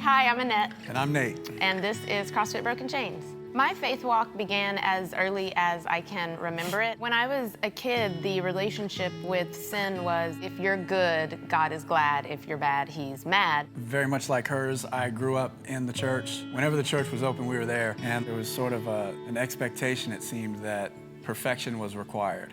Hi, I'm Annette. And I'm Nate. And this is CrossFit Broken Chains. My faith walk began as early as I can remember it. When I was a kid, the relationship with sin was, if you're good, God is glad. If you're bad, he's mad. Very much like hers, I grew up in the church. Whenever the church was open, we were there. And there was sort of an expectation, it seemed, that perfection was required.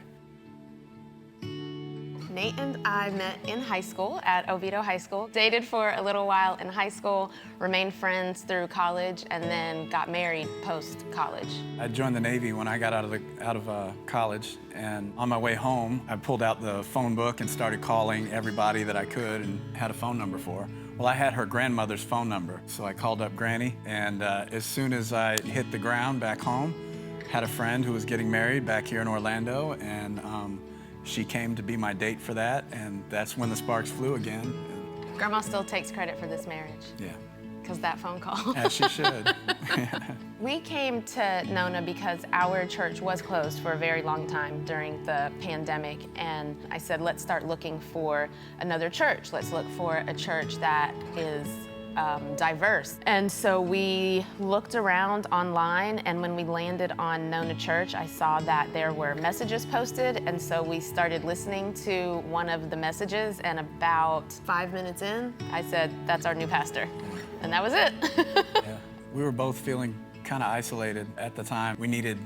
Nate and I met in high school at Oviedo High School, dated for a little while in high school, remained friends through college, and then got married post-college. I joined the Navy when I got out of college, and on my way home, I pulled out the phone book and started calling everybody that I could and had a phone number for. Well, I had her grandmother's phone number, so I called up Granny, and as soon as I hit the ground back home, had a friend who was getting married back here in Orlando, and she came to be my date for that, and that's when the sparks flew again. Grandma still takes credit for this marriage. Yeah. Because that phone call. As she should. We came to Nona because our church was closed for a very long time during the pandemic, and I said, let's start looking for another church. Let's look for a church that is diverse. And so we looked around online, and when we landed on Nona Church, I saw that there were messages posted, and so we started listening to one of the messages, and about 5 minutes in, I said, that's our new pastor. And that was it. Yeah. We were both feeling kind of isolated at the time. We needed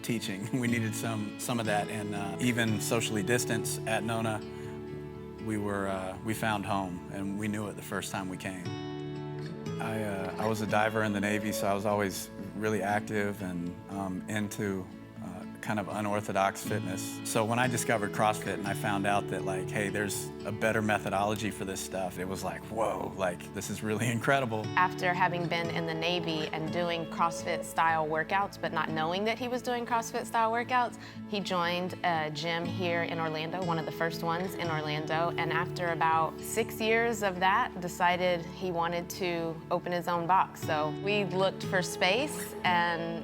teaching. We needed some of that, and even socially distanced at Nona, we found home, and we knew it the first time we came. I was a diver in the Navy, so I was always really active and into kind of unorthodox fitness. So when I discovered CrossFit and I found out that, like, hey, there's a better methodology for this stuff, it was like, whoa, like, this is really incredible. After having been in the Navy and doing CrossFit style workouts, but not knowing that he was doing CrossFit style workouts, he joined a gym here in Orlando, one of the first ones in Orlando, and after about 6 years of that, decided he wanted to open his own box. So we looked for space and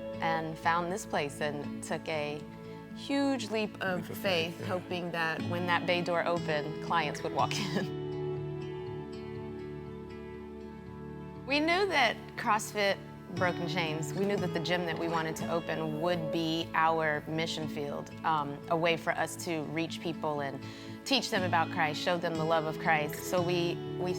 found this place and took a huge leap of faith, yeah. hoping that when that bay door opened, clients would walk in. We knew that CrossFit Broken Chains, we knew that the gym that we wanted to open would be our mission field, a way for us to reach people and teach them about Christ, show them the love of Christ. So we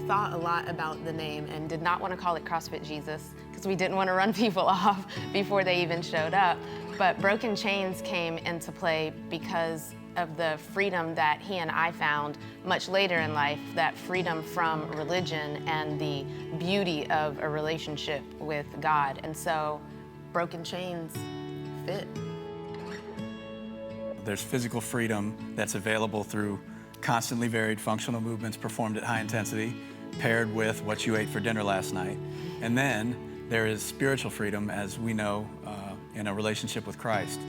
thought a lot about the name and did not want to call it CrossFit Jesus because we didn't want to run people off before they even showed up. But Broken Chains came into play because of the freedom that he and I found much later in life, that freedom from religion and the beauty of a relationship with God. And so Broken Chains fit. There's physical freedom that's available through constantly varied functional movements performed at high intensity, paired with what you ate for dinner last night. And then there is spiritual freedom, as we know, in a relationship with Christ.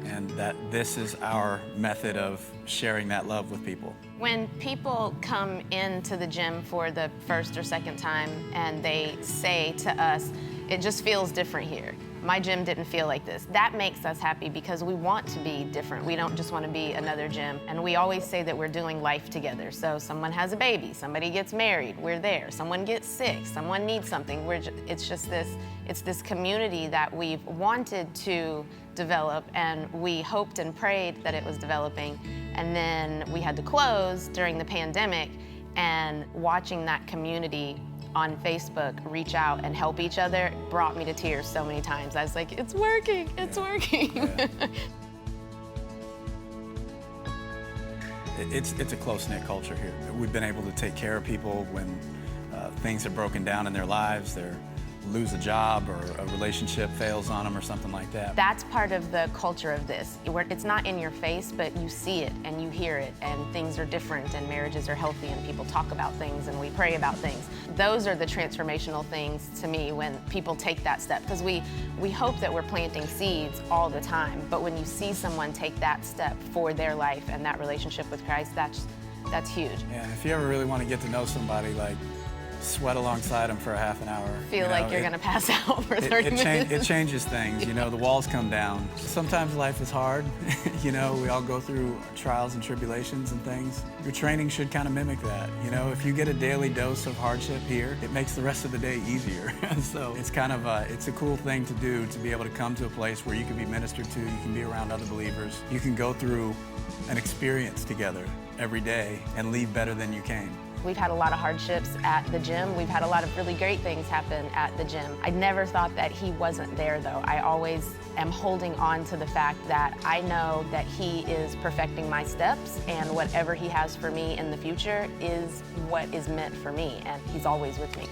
And that this is our method of sharing that love with people. When people come into the gym for the first or second time and they say to us, it just feels different here. My gym didn't feel like this. That makes us happy because we want to be different. We don't just want to be another gym. And we always say that we're doing life together. So someone has a baby, somebody gets married, we're there. Someone gets sick, someone needs something. It's this community that we've wanted to develop, and we hoped and prayed that it was developing. And then we had to close during the pandemic, and watching that community on Facebook reach out and help each other brought me to tears so many times. I was like, it's working, it's working. Yeah. It's a close-knit culture here. We've been able to take care of people when things have broken down in their lives. They're lose a job or a relationship fails on them or something like that. That's part of the culture of this. It's not in your face, but you see it and you hear it, and things are different and marriages are healthy and people talk about things and we pray about things. Those are the transformational things to me when people take that step, because we hope that we're planting seeds all the time, but when you see someone take that step for their life and that relationship with Christ, that's huge. Yeah, if you ever really want to get to know somebody, like, sweat alongside him for a half an hour. Feel like you're gonna pass out for 30 minutes. It changes things, you know, the walls come down. Sometimes life is hard, you know, we all go through trials and tribulations and things. Your training should kind of mimic that, you know, if you get a daily dose of hardship here, it makes the rest of the day easier. So it's kind of it's a cool thing to do, to be able to come to a place where you can be ministered to, you can be around other believers, you can go through an experience together every day and leave better than you came. We've had a lot of hardships at the gym. We've had a lot of really great things happen at the gym. I never thought that he wasn't there though. I always am holding on to the fact that I know that he is perfecting my steps, and whatever he has for me in the future is what is meant for me, and he's always with me.